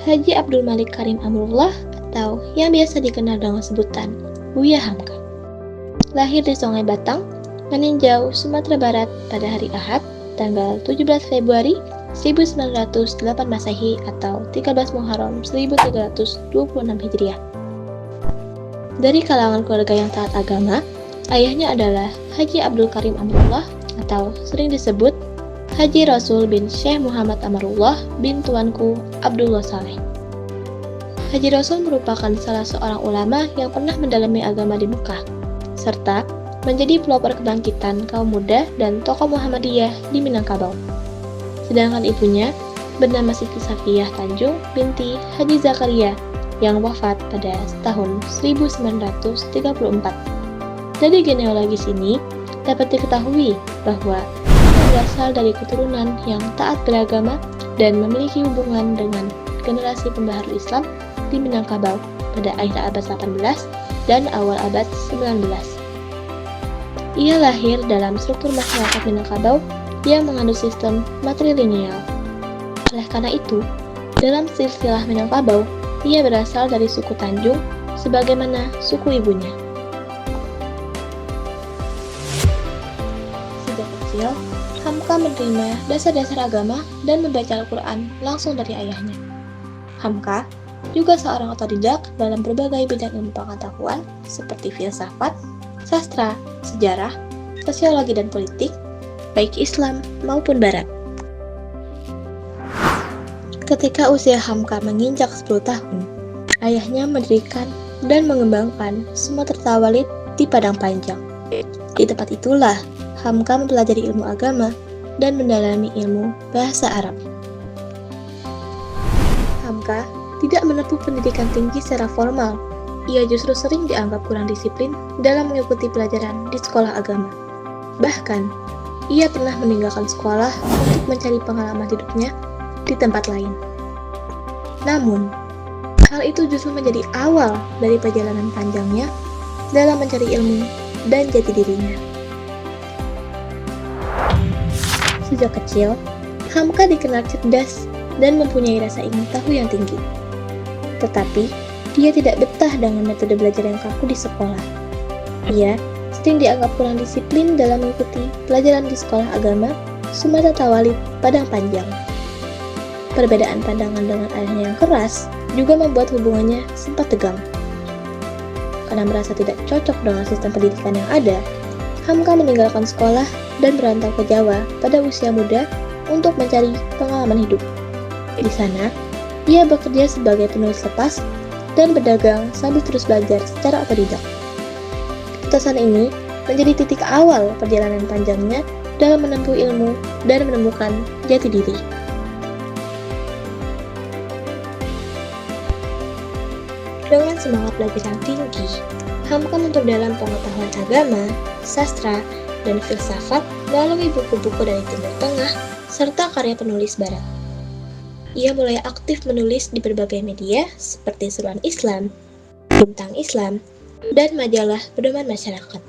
Haji Abdul Malik Karim Amrullah atau yang biasa dikenal dengan sebutan Buya Hamka. Lahir di Sungai Batang, meninjau Sumatera Barat pada hari Ahad, tanggal 17 Februari 1908 Masehi atau 13 Muharram 1326 Hijriah. Dari kalangan keluarga yang taat agama, ayahnya adalah Haji Abdul Karim Amrullah atau sering disebut Haji Rasul bin Syekh Muhammad Amarullah bin Tuanku Abdullah Saleh. Haji Rasul merupakan salah seorang ulama yang pernah mendalami agama di Mekah, serta menjadi pelopor kebangkitan kaum muda dan tokoh Muhammadiyah di Minangkabau. Sedangkan ibunya bernama Siti Safiyah Tanjung binti Haji Zakaria yang wafat pada tahun 1934. Dari genealogis ini dapat diketahui bahwa berasal dari keturunan yang taat beragama dan memiliki hubungan dengan generasi pembaharu Islam di Minangkabau pada akhir abad 18 dan awal abad 19. Ia lahir dalam struktur masyarakat Minangkabau yang mengandung sistem matrilineal. Oleh karena itu, dalam silsilah Minangkabau, ia berasal dari suku Tanjung sebagaimana suku ibunya. Sejak kecil, Hamka menerima dasar-dasar agama dan membaca Al-Quran langsung dari ayahnya. Hamka juga seorang otodidak dalam berbagai bidang ilmu pengetahuan seperti filsafat, sastra, sejarah, sosiologi dan politik, baik Islam maupun Barat. Ketika usia Hamka menginjak 10 tahun, ayahnya mendirikan dan mengembangkan Sumatera Walid di Padang Panjang. Di tempat itulah Hamka mempelajari ilmu agama dan mendalami ilmu bahasa Arab. Hamka tidak menempuh pendidikan tinggi secara formal. Ia justru sering dianggap kurang disiplin dalam mengikuti pelajaran di sekolah agama. Bahkan, ia pernah meninggalkan sekolah untuk mencari pengalaman hidupnya di tempat lain. Namun, hal itu justru menjadi awal dari perjalanan panjangnya dalam mencari ilmu dan jati dirinya. Sejak kecil, Hamka dikenal cerdas dan mempunyai rasa ingin tahu yang tinggi. Tetapi, dia tidak betah dengan metode belajar yang kaku di sekolah. Ia sering dianggap kurang disiplin dalam mengikuti pelajaran di sekolah agama Sumatera Walid Padang Panjang. Perbedaan pandangan dengan ayahnya yang keras juga membuat hubungannya sempat tegang. Karena merasa tidak cocok dengan sistem pendidikan yang ada, Hamka meninggalkan sekolah dan berantau ke Jawa pada usia muda untuk mencari pengalaman hidup. Di sana, ia bekerja sebagai penulis lepas dan berdagang sambil terus belajar secara otodidak. Keputusan ini menjadi titik awal perjalanan panjangnya dalam menempuh ilmu dan menemukan jati diri. Dengan semangat belajar yang tinggi, Hamka memperdalam pengetahuan agama, sastra, dan filsafat melalui buku-buku dari Timur Tengah serta karya penulis Barat. Ia mulai aktif menulis di berbagai media seperti Seruan Islam, Bintang Islam, dan majalah pedoman masyarakat.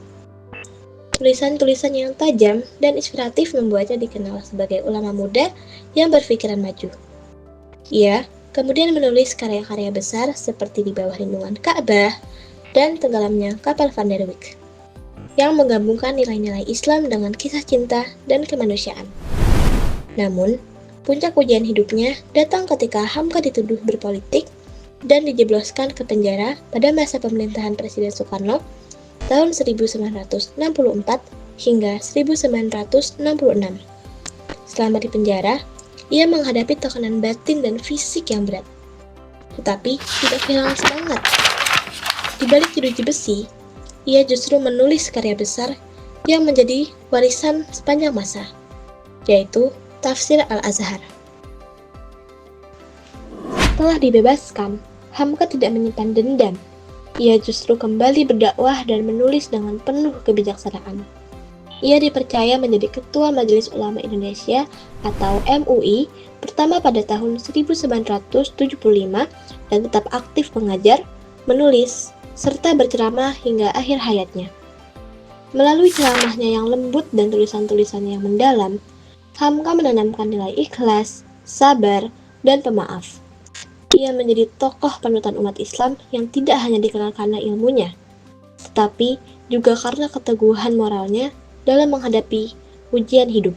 Tulisan-tulisan yang tajam dan inspiratif membuatnya dikenal sebagai ulama muda yang berpikiran maju. Ia kemudian menulis karya-karya besar seperti Di Bawah Lindungan Ka'bah dan Tenggelamnya Kapal Van der Wijk, yang menggabungkan nilai-nilai Islam dengan kisah cinta dan kemanusiaan. Namun, puncak ujian hidupnya datang ketika Hamka dituduh berpolitik dan dijebloskan ke penjara pada masa pemerintahan Presiden Soekarno tahun 1964 hingga 1966. Selama di penjara, ia menghadapi tekanan batin dan fisik yang berat, tetapi tidak kehilangan semangat. Di balik jeruji besi, ia justru menulis karya besar yang menjadi warisan sepanjang masa, yaitu Tafsir Al-Azhar. Setelah dibebaskan, Hamka tidak menyimpan dendam. Ia justru kembali berdakwah dan menulis dengan penuh kebijaksanaan. Ia dipercaya menjadi Ketua Majelis Ulama Indonesia atau MUI pertama pada tahun 1975 dan tetap aktif mengajar, menulis, serta berceramah hingga akhir hayatnya. Melalui ceramahnya yang lembut dan tulisan-tulisannya yang mendalam, Hamka menanamkan nilai ikhlas, sabar, dan pemaaf. ia menjadi tokoh panutan umat Islam yang tidak hanya dikenal karena ilmunya, tetapi juga karena keteguhan moralnya dalam menghadapi ujian hidup.